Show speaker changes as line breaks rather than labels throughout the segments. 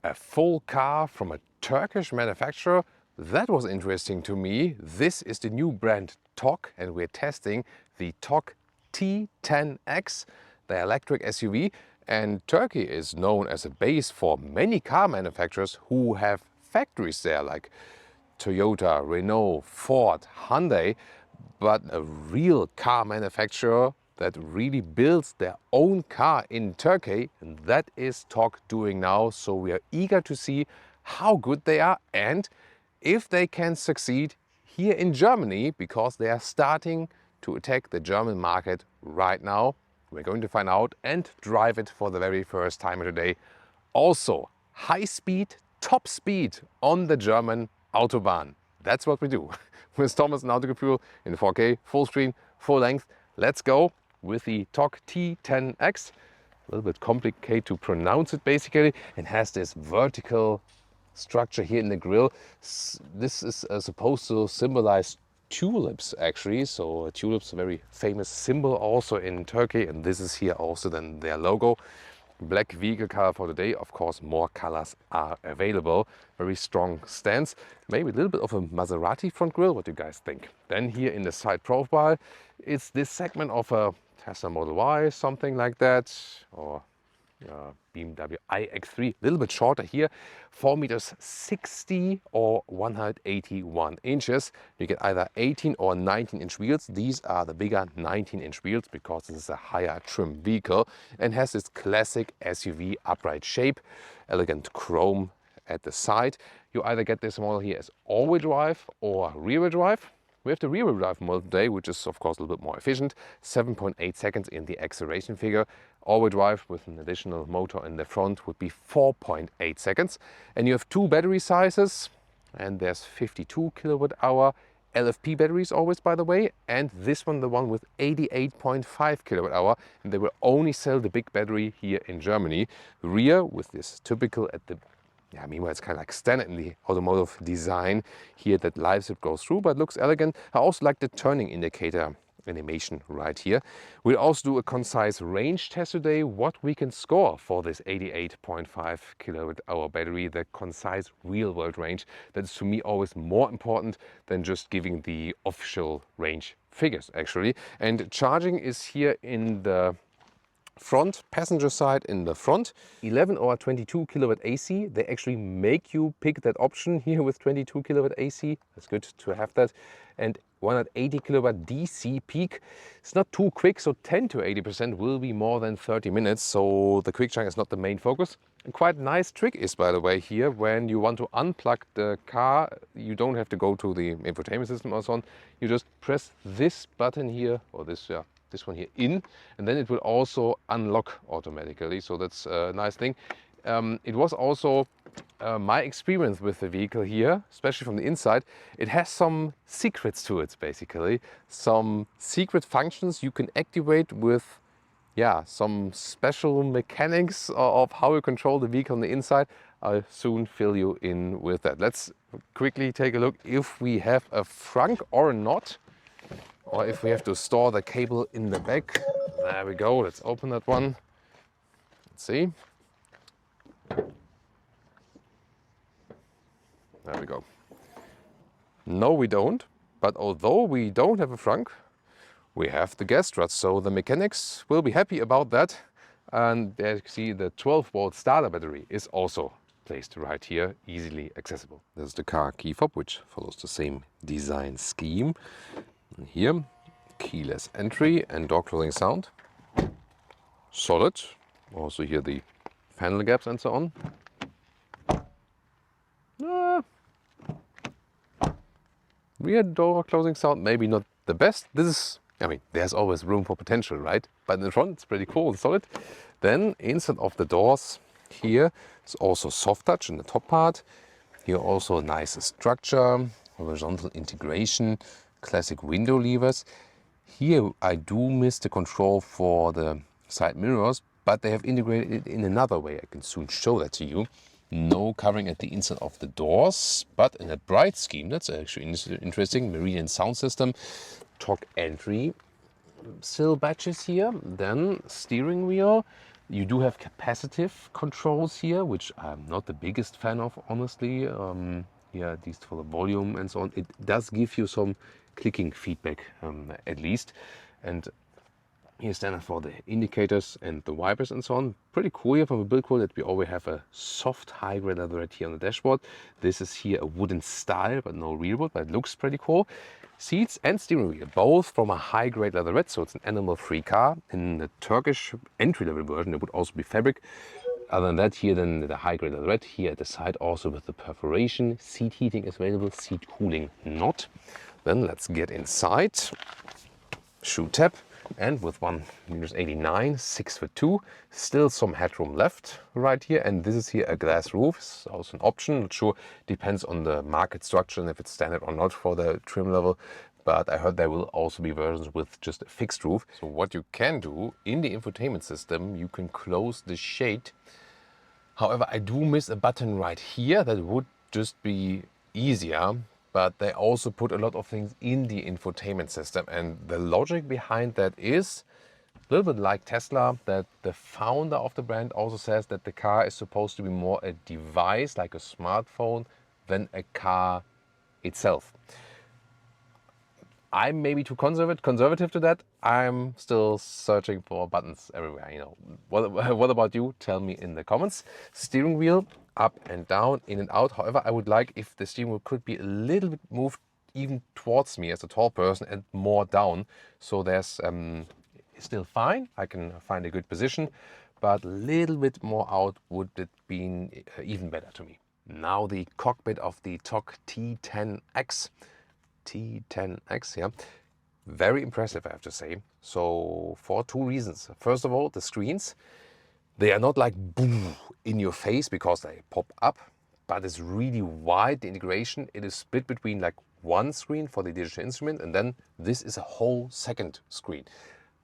A full car from a Turkish manufacturer. That was interesting to me. This is the new brand Togg, and we're testing the Togg T10X, the electric SUV. And Turkey is known as a base for many car manufacturers who have factories there, like Toyota, Renault, Ford, Hyundai. But a real car manufacturer that really builds their own car in Turkey, and that is Togg doing now. So we are eager to see how good they are and if they can succeed here in Germany, because they are starting to attack the German market right now. We're going to find out and drive it for the very first time today. Also, high speed, top speed on the German autobahn. That's what we do. With Thomas and Autobahn Fuel in 4K, full screen, full length. Let's go with the Togg T10X. A little bit complicated to pronounce it basically, and has this vertical structure here in the grille. This is supposed to symbolize tulips actually. So tulips, a very famous symbol also in Turkey, and this is here also then their logo. Black vehicle color for today. Of course, more colors are available. Very strong stance. Maybe a little bit of a Maserati front grille. What do you guys think? Then here in the side profile, it's this segment of a Tesla Model Y, something like that, or BMW iX3, a little bit shorter here, 4 meters 60 or 181 inches. You get either 18 or 19-inch wheels. These are the bigger 19-inch wheels because this is a higher trim vehicle and has this classic SUV upright shape, elegant chrome at the side. You either get this model here as all-wheel drive or rear-wheel drive. We have the rear-wheel drive model today, which is of course a little bit more efficient, 7.8 seconds in the acceleration figure. All-wheel drive with an additional motor in the front would be 4.8 seconds. And you have two battery sizes, and there's 52 kilowatt hour LFP batteries always, by the way, and this one, the one with 88.5 kilowatt hour, and they will only sell the big battery here in Germany. Rear with this typical at the meanwhile, it's kind of like standard in the automotive design here that live zip goes through, but looks elegant. I also like the turning indicator animation right here. We'll also do a concise range test today, what we can score for this 88.5 kilowatt hour battery, the concise real world range. That is to me always more important than just giving the official range figures actually. And charging is here in the front passenger side in the front, 11 or 22 kilowatt AC. They actually make you pick that option here with 22 kilowatt AC. That's good to have that. And 180 kilowatt DC peak. It's not too quick, so 10 to 80% will be more than 30 minutes. So the quick charging is not the main focus. A quite nice trick is, by the way, here when you want to unplug the car, you don't have to go to the infotainment system or so on. You just press this button here, or this one here in, and then it will also unlock automatically. So that's a nice thing. It was also my experience with the vehicle here, especially from the inside. It has some secrets to it, basically. Some secret functions you can activate with some special mechanics of how you control the vehicle on the inside. I'll soon fill you in with that. Let's quickly take a look if we have a frunk or not, or if we have to store the cable in the back. There we go. Let's open that one. Let's see. There we go. No, we don't. But although we don't have a frunk, we have the gas struts. So the mechanics will be happy about that. And there you see the 12-volt starter battery is also placed right here, easily accessible. This is the car key fob, which follows the same design scheme. And here, keyless entry and door closing sound. Solid. Also here the panel gaps and so on. Rear door closing sound, maybe not the best. This is, there's always room for potential, right? But in the front, it's pretty cool and solid. Then inside of the doors here, it's also soft touch in the top part. Here also a nice structure, horizontal integration, classic window levers. Here I do miss the control for the side mirrors, but they have integrated it in another way. I can soon show that to you. No covering at the inside of the doors, but in a bright scheme. That's actually interesting. Meridian sound system, Togg entry sill badges here, then steering wheel, You do have capacitive controls here, which I'm not the biggest fan of, honestly. Yeah, at least for the volume and so on. It does give you some clicking feedback, at least. And here's standard for the indicators and the wipers and so on. Pretty cool here from a build quality that we always have a soft high-grade leatherette here on the dashboard. This is here a wooden style, but no real wood, but it looks pretty cool. Seats and steering wheel, both from a high-grade leatherette, so it's an animal-free car. In the Turkish entry-level version, it would also be fabric. Other than that, here then the high-grade leatherette, here at the side also with the perforation. Seat heating is available, seat cooling not. Then let's get inside. Shoe tab. And with 1.89 m, 6'2", still some headroom left right here. And this is here a glass roof, it's also an option. Not sure, depends on the market structure and if it's standard or not for the trim level. But I heard there will also be versions with just a fixed roof. So what you can do in the infotainment system, you can close the shade. However, I do miss a button right here that would just be easier. But they also put a lot of things in the infotainment system. And the logic behind that is a little bit like Tesla, that the founder of the brand also says that the car is supposed to be more a device, like a smartphone, than a car itself. I'm maybe too conservative to that. I'm still searching for buttons everywhere, you know. What about you? Tell me in the comments. Steering wheel, up and down, in and out. However, I would like if the steering wheel could be a little bit moved even towards me as a tall person and more down. So there's still fine. I can find a good position, but a little bit more out would have been even better to me. Now the cockpit of the Togg T10X. T10X, yeah. Very impressive, I have to say. So for two reasons. First of all, the screens. They are not like boom in your face because they pop up, but it's really wide, the integration. It is split between like one screen for the digital instrument, and then this is a whole second screen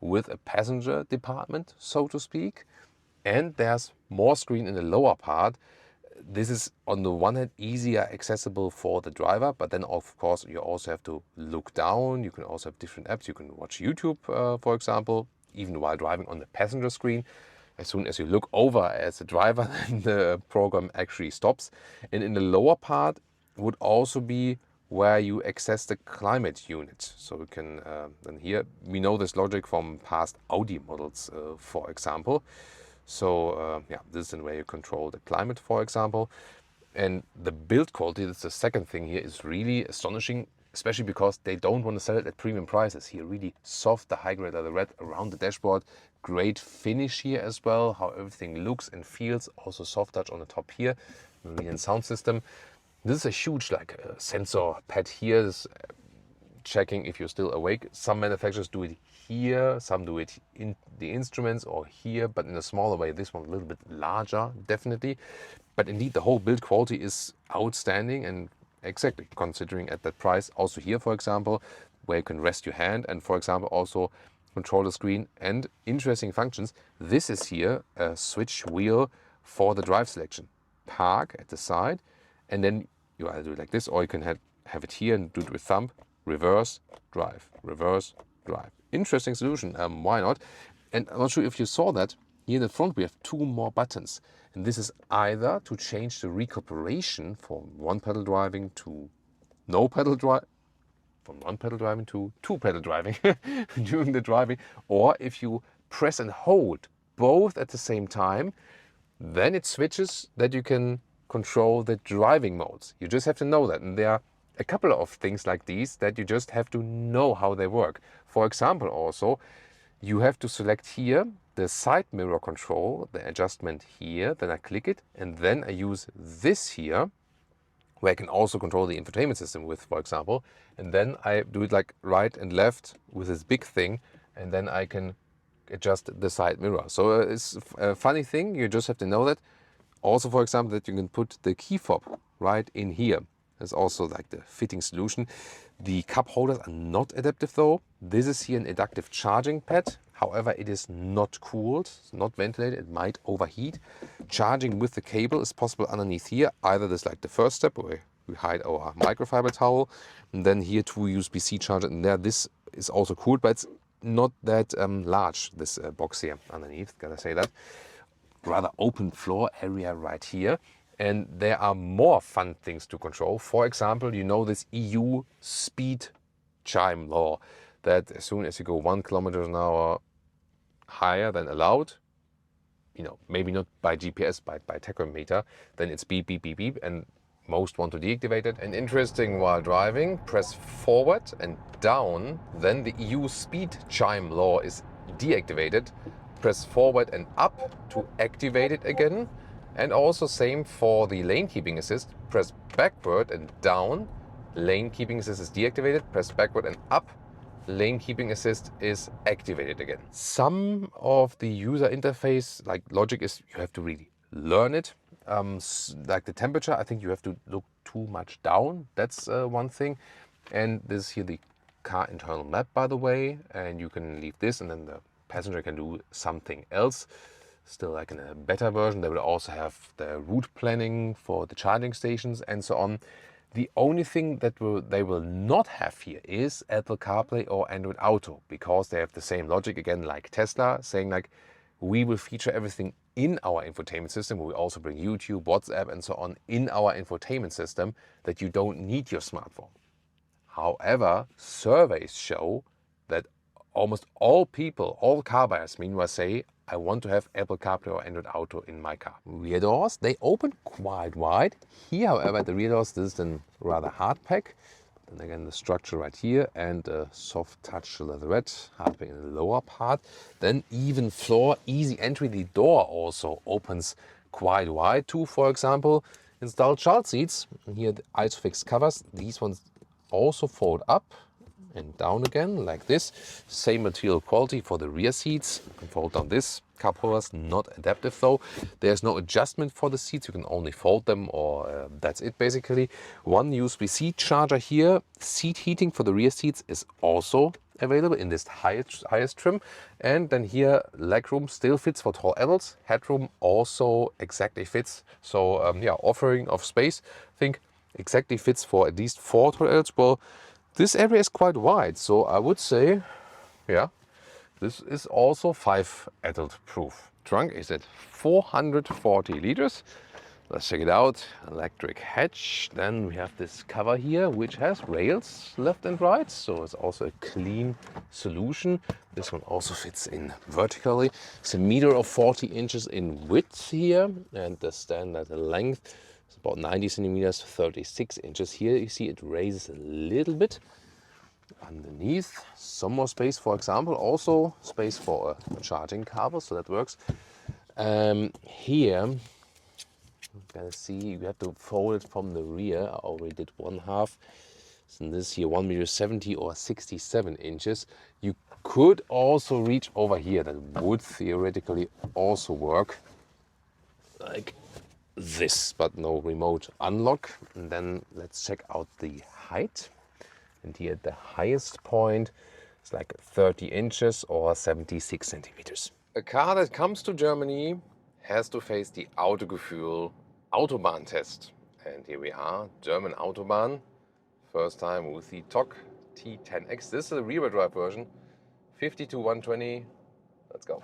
with a passenger department, so to speak. And there's more screen in the lower part. This is on the one hand easier accessible for the driver, but then of course you also have to look down. You can also have different apps. You can watch YouTube, for example, even while driving on the passenger screen. As soon as you look over as a driver, then the program actually stops. And in the lower part would also be where you access the climate unit. So you can, then here, we know this logic from past Audi models, for example. So yeah, this is where you control the climate, for example. And the build quality, that's the second thing here, is really astonishing, especially because they don't want to sell it at premium prices. Here, really soft, the high-grade leatherette around the dashboard. Great finish here as well, how everything looks and feels. Also soft touch on the top here, Meridian sound system. This is a huge sensor pad here. This, checking if you're still awake. Some manufacturers do it here, some do it in the instruments or here, but in a smaller way. This one a little bit larger, definitely. But indeed, the whole build quality is outstanding, and exactly considering at that price. Also here, for example, where you can rest your hand and, for example, also control the screen and interesting functions. This is here a switch wheel for the drive selection. Park at the side, and then you either do it like this, or you can have it here and do it with thumb. Reverse, drive, reverse, drive. Interesting solution, why not? And I'm not sure if you saw that, here in the front we have two more buttons. And this is either to change the recuperation from one pedal driving to no pedal drive, from one pedal driving to two pedal driving during the driving, or if you press and hold both at the same time, then it switches that you can control the driving modes. You just have to know that, and there are a couple of things like these that you just have to know how they work. For example, also, you have to select here the side mirror control, the adjustment here, then I click it, and then I use this here, where I can also control the infotainment system with, for example, and then I do it like right and left with this big thing, and then I can adjust the side mirror. So it's a funny thing, you just have to know that. Also, for example, that you can put the key fob right in here. There's also like the fitting solution. The cup holders are not adaptive though. This is here an adaptive charging pad. However, it is not cooled, it's not ventilated, it might overheat. Charging with the cable is possible underneath here. Either this like the first step where we hide our microfiber towel, and then here two USB-C charger in there. This is also cooled, but it's not that large, this box here underneath, gotta say that. rather open floor area right here. And there are more fun things to control. For example, you know this EU speed chime law, that as soon as you go 1 kilometer an hour higher than allowed, you know, maybe not by GPS, by tachometer, then it's beep, beep, beep, beep, and most want to deactivate it. And interesting, while driving, press forward and down, then the EU speed chime law is deactivated. Press forward and up to activate it again. And also same for the lane keeping assist. Press backward and down, lane keeping assist is deactivated. Press backward and up, lane keeping assist is activated again. Some of the user interface, like logic, is you have to really learn it. Like the temperature, I think you have to look too much down. That's one thing. And this is here the car internal map, by the way. And you can leave this and then the passenger can do something else. Still, like in a better version, they will also have the route planning for the charging stations and so on. The only thing that they will not have here is Apple CarPlay or Android Auto, because they have the same logic again like Tesla, saying like, we will feature everything in our infotainment system. We will also bring YouTube, WhatsApp and so on in our infotainment system, that you don't need your smartphone. However, surveys show that almost all people, all car buyers meanwhile say, I want to have Apple CarPlay or Android Auto in my car. Rear doors, they open quite wide. Here, however, the rear doors, this is then rather hard pack. Then again, the structure right here and a soft touch leatherette, hard pack in the lower part. Then even floor, easy entry. The door also opens quite wide too. For example, installed child seats. And here the ISOFIX covers. These ones also fold up and down again like this. Same material quality for the rear seats. You can fold down this. Cup holders, not adaptive though. There's no adjustment for the seats. You can only fold them, or that's it basically. One USB-C charger here. Seat heating for the rear seats is also available in this highest trim. And then here, legroom still fits for tall adults. Headroom also exactly fits. So yeah, offering of space, I think exactly fits for at least 4 tall adults. Well, this area is quite wide, so I would say, yeah, this is also 5 adult proof. Trunk is at 440 liters. Let's check it out. Electric hatch. Then we have this cover here, which has rails left and right, so it's also a clean solution. This one also fits in vertically. It's a meter of 40 inches in width here, and the standard length is about 90 centimeters, 36 inches. Here you see it raises a little bit. Underneath, some more space, for example, also space for a charging cable, so that works. Here, you can see you have to fold it from the rear. I already did one half. So this here, 1.70 meters or 67 inches. You could also reach over here. That would theoretically also work like this, but no remote unlock. And then let's check out the height. And here at the highest point, it's like 30 inches or 76 centimeters. A car that comes to Germany has to face the Autogefühl Autobahn test. And here we are, German Autobahn. First time with the Togg T10X. This is a rear-wheel drive version. 50 to 120. Let's go.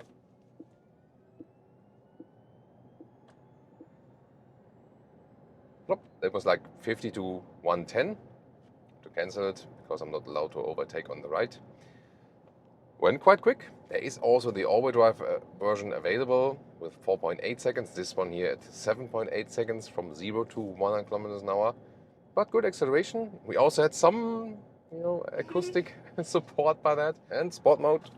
That was like 50 to 110. To cancel it, because I'm not allowed to overtake on the right. Went quite quick. There is also the all-wheel drive version available with 4.8 seconds. This one here at 7.8 seconds from 0 to 100 kilometers an hour. But good acceleration. We also had some, acoustic support by that. And sport mode.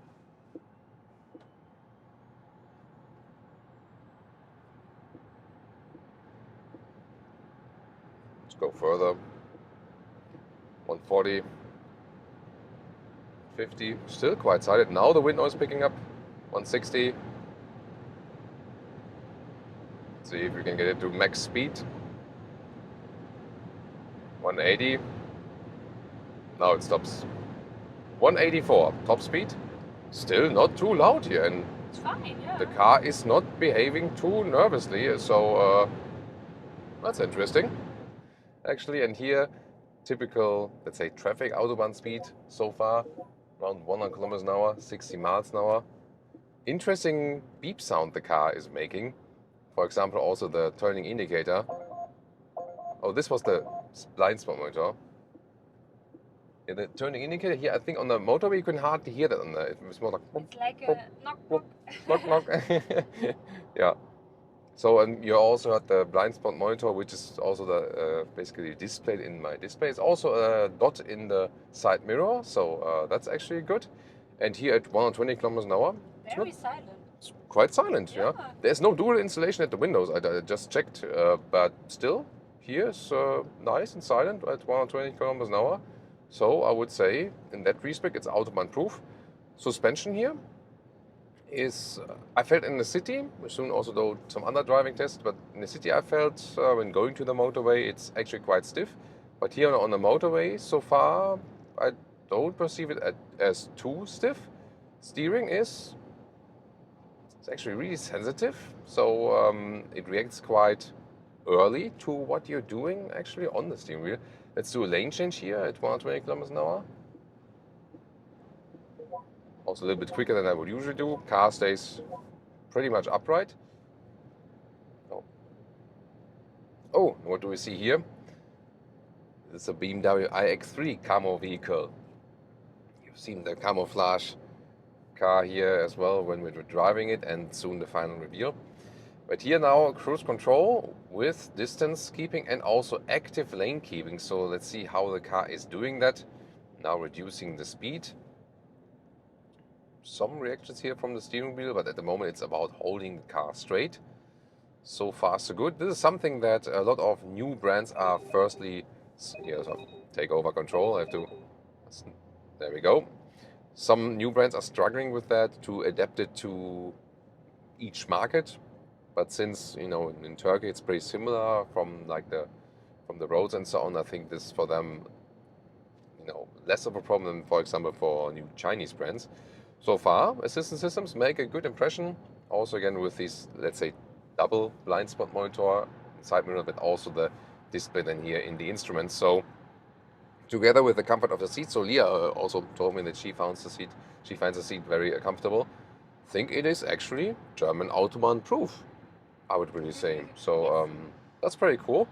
Let's go further. 140, 50, still quite silent. Now the wind noise picking up. 160. Let's see if we can get it to max speed. 180. Now it stops. 184, top speed. Still not too loud here, and
it's fine, yeah.
The car is not behaving too nervously, so that's interesting. Actually, and here, typical, let's say, traffic Autobahn speed so far, around 100 kilometers an hour, 60 miles an hour. Interesting beep sound the car is making. For example, also the turning indicator. Oh, this was the blind spot monitor. Yeah, the turning indicator here, I think on the motorway you can hardly hear that. It was more like...
It's like a knock knock.
knock knock. Yeah. So, and you also had the blind spot monitor, which is also the basically displayed in my display. It's also a dot in the side mirror, so that's actually good. And here at 120 kilometers an hour,
Very silent.
it's quite silent. Yeah. There's no dual installation at the windows. I just checked, but still, here's nice and silent at 120 kilometers an hour. So I would say, in that respect, it's autobahn proof. Suspension here is, I felt in the city, soon also though some other driving tests, but in the city I felt when going to the motorway it's actually quite stiff. But here on the motorway so far I don't perceive it as too stiff. Steering is, it's actually really sensitive, so it reacts quite early to what you're doing actually on the steering wheel. Let's do a lane change here at 120 kilometers an hour. Also a little bit quicker than I would usually do. Car stays pretty much upright. Oh, what do we see here? This is a BMW iX3 camo vehicle. You've seen the camouflage car here as well when we were driving it, and soon the final reveal. But here now cruise control with distance keeping and also active lane keeping. So let's see how the car is doing that. Now reducing the speed. Some reactions here from the steering wheel, but at the moment it's about holding the car straight. So far so good. This is something that a lot of new brands are firstly, here, so take over control. I have to, there we go. Some new brands are struggling with that to adapt it to each market. But since, you know, in Turkey it's pretty similar from the roads and so on, I think this for them, you know, less of a problem, for example, for new Chinese brands. So far, assistance systems make a good impression. Also again with these, let's say, double blind spot monitor, side mirror, but also the display then here in the instruments. So together with the comfort of the seat, so Leah also told me that she finds the seat very comfortable. I think it is actually German autobahn proof, I would really say. So that's pretty cool.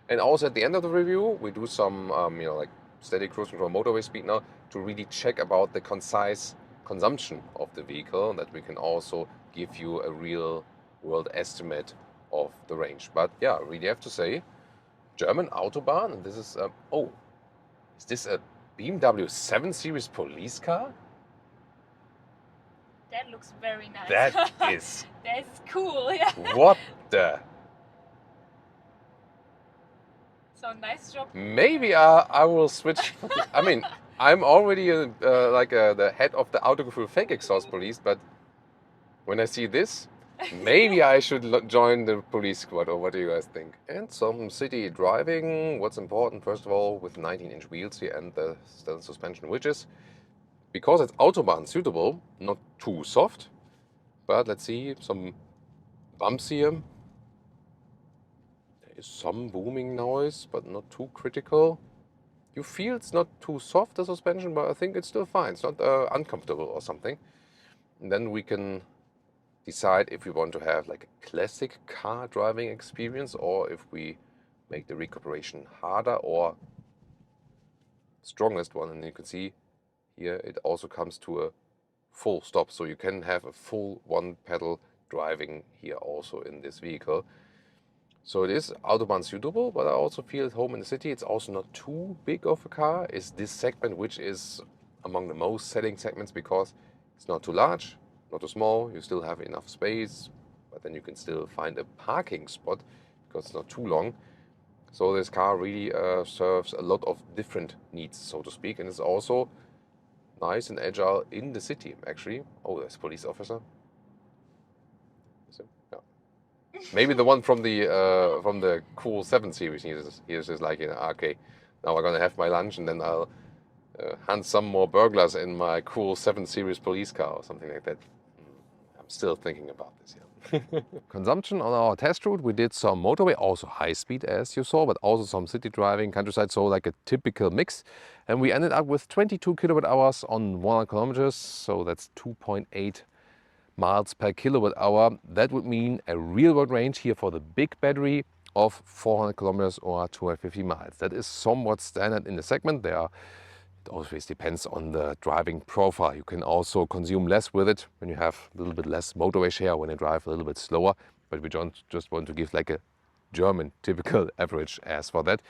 And also at the end of the review, we do some, you know, like steady cruise control motorway speed now to really check about the concise consumption of the vehicle, that we can also give you a real world estimate of the range. But yeah, I really have to say, German autobahn, and this is, oh, is this a BMW 7 Series police car?
That looks very nice.
That is...
That's cool, yeah.
What the...
So nice job.
Maybe I will switch. I mean, I'm already the head of the autogefühl fake exhaust police, but when I see this, maybe I should join the police squad, or what do you guys think? And some city driving. What's important, first of all, with 19-inch wheels here and the stealth suspension, which is, because it's autobahn suitable, not too soft. But let's see, some bumps here. There is some booming noise, but not too critical. You feel it's not too soft, the suspension, but I think it's still fine. It's not uncomfortable or something. And then we can decide if we want to have like a classic car driving experience, or if we make the recuperation harder or strongest one. And you can see here it also comes to a full stop, so you can have a full one pedal driving here also in this vehicle. So it is autobahn suitable, but I also feel at home in the city. It's also not too big of a car. It's this segment which is among the most selling segments, because it's not too large, not too small. You still have enough space, but then you can still find a parking spot because it's not too long. So this car really serves a lot of different needs, so to speak, and it's also nice and agile in the city, actually. Oh, there's a police officer. Yeah. Maybe the one from the cool 7 series. He's just like, you know, okay, now I'm gonna have my lunch and then I'll hunt some more burglars in my cool 7 series police car or something like that. I'm still thinking about this. Yeah. Consumption on our test route, we did some motorway, also high speed as you saw, but also some city driving, countryside, so like a typical mix. And we ended up with 22 kilowatt hours on 100 kilometers, so that's 2.8 miles per kilowatt hour. That would mean a real world range here for the big battery of 400 kilometers or 250 miles. That is somewhat standard in the segment. It always depends on the driving profile. You can also consume less with it when you have a little bit less motorway share, when you drive a little bit slower, but we don't just want to give like a German typical average as for that.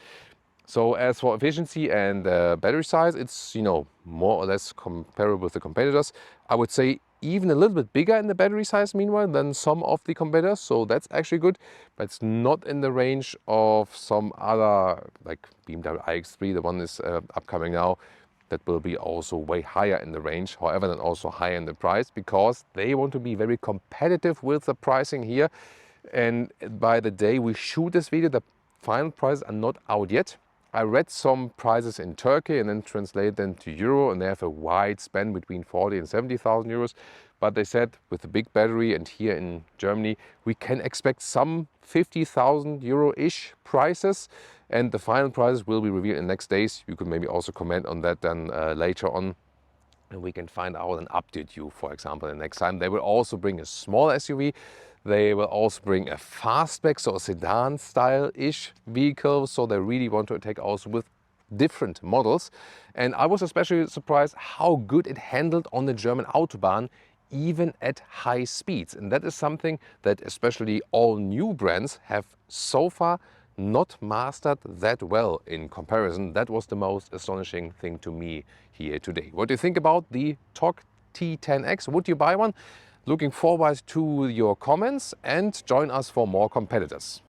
So as for efficiency and battery size, it's, you know, more or less comparable with the competitors. I would say even a little bit bigger in the battery size meanwhile than some of the competitors, so that's actually good, but it's not in the range of some other, like BMW iX3, the one is upcoming now, that will be also way higher in the range, however then also higher in the price, because they want to be very competitive with the pricing here. And by the day we shoot this video, the final prices are not out yet. I read some prices in Turkey and then translate them to euro, and they have a wide span between 40 and 70,000 euros. But they said with the big battery, and here in Germany, we can expect some 50,000 euro-ish prices, and the final prices will be revealed in the next days. You could maybe also comment on that then later on, and we can find out and update you, for example, the next time. They will also bring a small SUV. They will also bring a fastback, so a sedan style-ish vehicle. So they really want to attack also with different models. And I was especially surprised how good it handled on the German autobahn, even at high speeds. And that is something that especially all new brands have so far not mastered that well in comparison. That was the most astonishing thing to me here today. What do you think about the Togg T10X? Would you buy one? Looking forward to your comments and join us for more competitors.